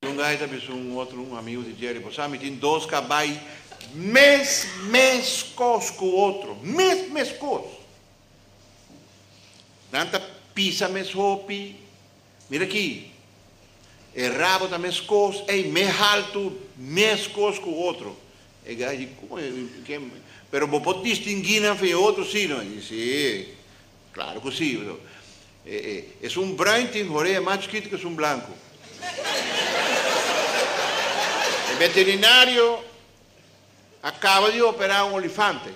Tunga ita bis um amigo de Jerry, você sabe, tem 2 cabai mes com o outro, mes cos. Nanta pisa mes hopi, mira aqui, rabo da mes cos, me alto mes cos com o outro. E gai, como pero vos pode distinguir entre outro sim, não? Sim, claro que sim. É branco, tem orelha mais chiquita que branco. O veterinário acaba de operar elefante.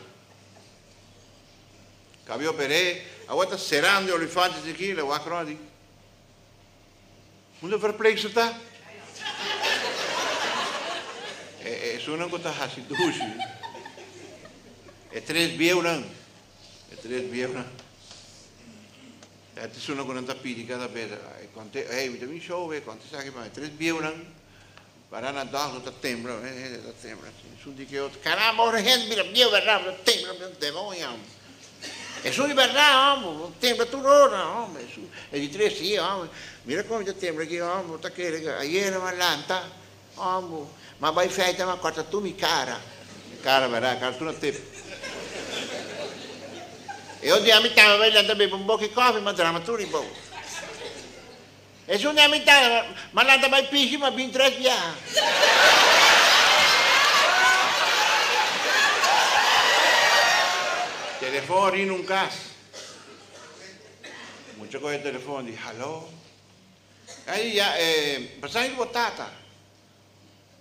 Acaba de operar, agora está cerrando elefantes aqui, le vou a dizer. Onde perplexo está? É uma coisa assim, é 3 euros. É 3 euros. Het is zo'n ook een tapijt, cada vez. Hey, we hebben show, quanto sai mais 3 euros. Para na dag dat tembra, dat tembra. Zo'n dikke outro. Caramba, ora gente mira, meu verdade, dat tembra, demônio. É só de verdade, homem, tembra tudo ora, homem. É de 3 dias, homem. Mira como já tembra aqui, homem, tá aquele, aí era uma lanta, homem. Mas vai feita uma corta tu mi cara. Cara, verdade, cara tu não tem. Eu de amitar, vai lá também um pouco de coffee, mas drama tudo bom. É só de amitar, mas lá também piche, mas vim 3 dias. Telefone num caso. Muita coisa de telefone, diz, alô? Aí, passando de batata.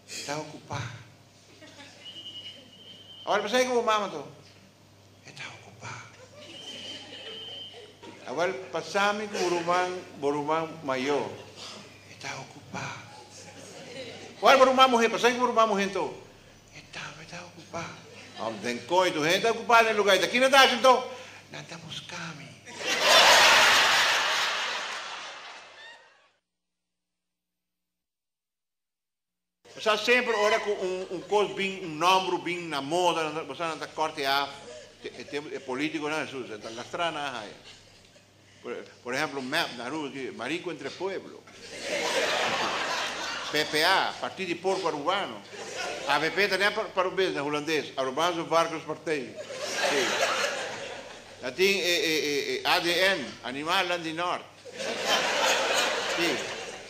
Está ocupado. Agora, passando de mamãe, está ocupado. Agora, passando de borumang maior. Está ocupado. Agora, borumang morrer, passando de borumang morrer, então. Está ocupado. Tem coisa, gente está ocupada no lugar. Daqui não está, então. Não está buscando. Você sempre ora com coisa bem, número bem na moda, você não está corte a é político, não é isso, está gastrando a por exemplo, MAP, na rua, Marico entre Pueblo. PPA, Partido de Porco Urbano. ABP também para o business holandês, Urbanos Vargos Partij. Dat tem ADN, Animal Land di Norte.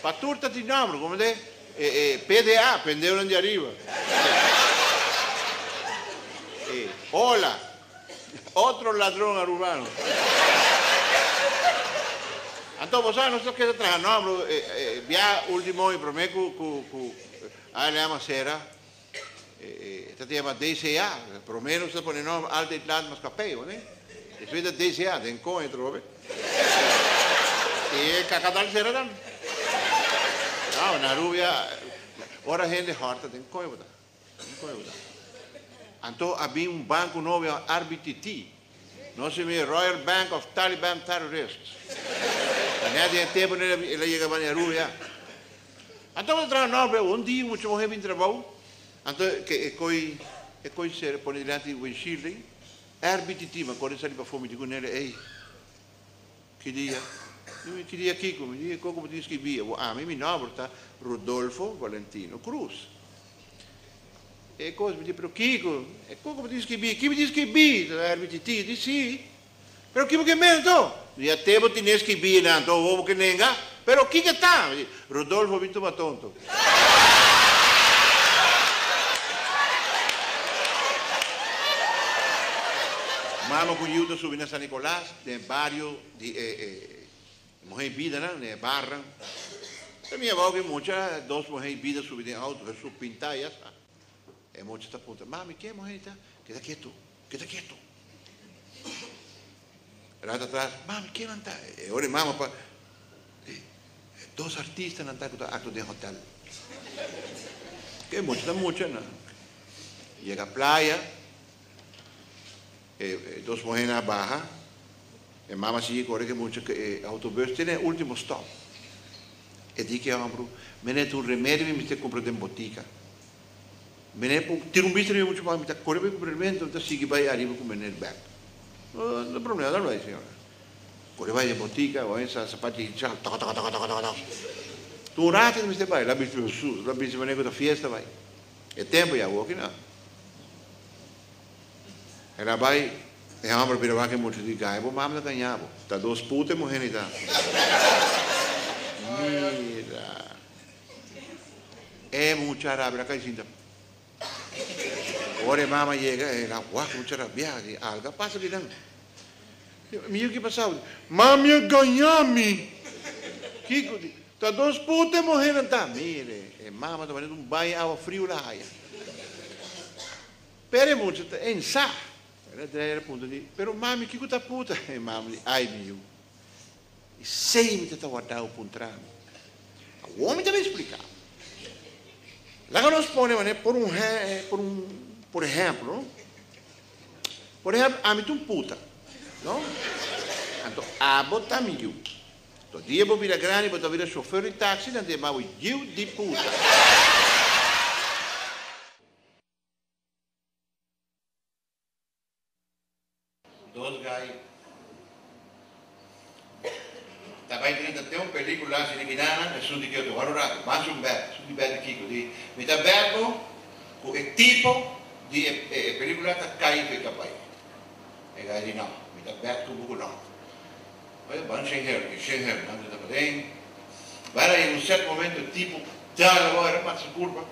Para tudo está de número, como é? PDA, Pendeu de Arriba. Hola, outro ladrão urbano. Então, você não sabe o que está trazendo, via último, e prometo que a ele ama será, está te chama DCA, prometo que você põe nome, alta Itland, mas capeu, né? Depois da DCA, tem coisa, trobe. E cacadal será também. Não, na rua, ora gente horta, tem coisa. Então, havia banco novo, RBTT, não se me Royal Bank of Taliban Terrorists. Não tem tempo, ele chega na rua. Então, eu trabalho, dia, muito morrer em trabalho. Então, é coisa séria, põe diante do Chile, RBTT, mas quando ele para fome, digo nele, ei, que dia aqui, como diz que via, meu nome está Rodolfo Valentino Cruz. E coisa me diz, pero Kiko, como diz que via, RBTT, diz sim, pero Kiko que mesmo, então? Já tempo tinhas que vir, então vou que nenga, pero que está? Rodolfo Vito Matonto. Mama com Yuta subindo a San Nicolás, de barrio de mulher vida, né, barra. A minha avó que muita, 2 mulheres vida subindo em auto, eu subo pintar e essa. É muito esta puta. Mami, que mulher está? Queda quieto. Rata atrás, mami, que não está? Olha, mama, 2 artistas não estão com acto de hotel. Que muita, não. Chega à praia, 2 mulheres na barra, e mama se corre que muito autobus tem o último stop. E diz que ambro, mené tu remédio me te compra em botica. Mené tira bicho e muito mais me te corre para comprar remédio, então sigue vai arriba com mené back. Não problema, não vai, senhora. Corre vai em botica, ou essa sapatilha, Tu rato não me vai, lá bicho Jesus, lá bicho maneiro da festa vai. É tempo já vou aqui não. Ela vai, é hambre para vai que muito de gai, vou mamar ganhar, tá dois putas morrendo tá. Mira, é muito arábia cá ainda. Ora mama chega, ela uau muito arábia, algo passa ali não. Me o que passou? Mama ganhar-me. Que tá dois putas morrendo tá, mire, é mama tá fazendo banho água frio lá aí. Pere muito, é insá. Era ponto de, pero mami que tá puta, é mami, ai meu. E sei me tá guardado por trás. O homem também explicar. Lá que nós ponemos, né, por exemplo, a mim tu puta, não? Então, a bota meu. Todo dia vou virar grande, vou virar chofer de táxi, não tem mais o de puta. Dois gajos. Também tem uma película lá, se não me engano, é sobre que eu estou agora, mas sobre Beto Kiko. Me dá Beto, o tipo de película que cai e fica pai. E gajo diz, não, me dá Beto com o buco não. Olha, bom, sem não está bem. Vai em certo momento, o tipo, já agora, mas se curva.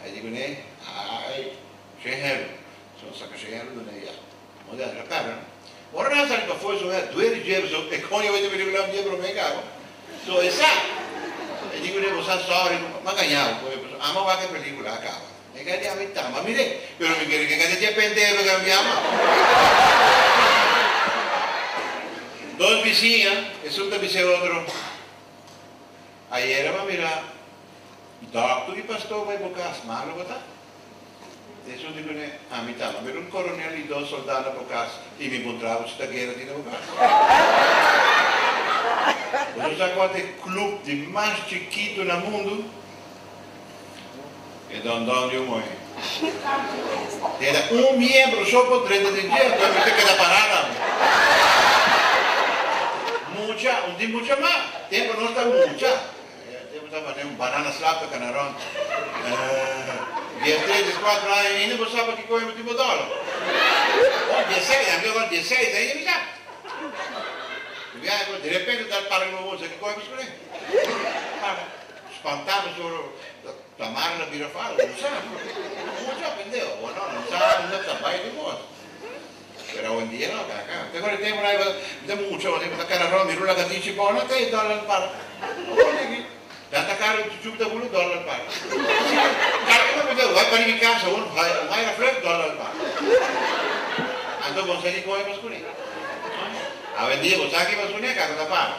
Aí digo, né, ai, sem só saca sem não é já. Modern rapper. Ora não sabe para foi sobre dois dias so e com eu vejo película um dia para mim cara. So essa. E digo né você sorry, mas ganhava, ama vai que película acaba. E que dia vai tá, mas mire, pero me quer que cada dia pendeiro que me ama. Dois vizinhas, esse outro vizinho outro. Aí era mira, doctor e pastor vai bocar as malas, botar. Isso digo né, a mim tá, mas um coronel e dois soldados por casa e me encontrava esta guerra de novo. Você sabe qual é o clube de mais chiquito no mundo? É onde eu morri. Era membro só por 30 dias, então me tem que dar parada. Mucha, dia mucha mais. Tempo não está mucha. Tempo está fazendo banana slap para canarão. Dia 3, 4 anos ainda você sabe que coisa tipo dólar. Dia 6, agora dia 6 aí me sabe. De repente dá para no bolso que coisa você espantado sobre tomar na vira fala, não sabe. Não sabe, entendeu? Ou não sabe, não trabalha de boa. Pero hoy en día no, acá. Tengo el tiempo ahí, de mucho, de cara roja, miro la gatita chipona, que $1 para. Tanta caro, chup da $1 para. Cara, que vai para minha casa, vai na frente $1 para. Ando com você com aí masculino. A vendia, você aqui masculino, cara, tá para.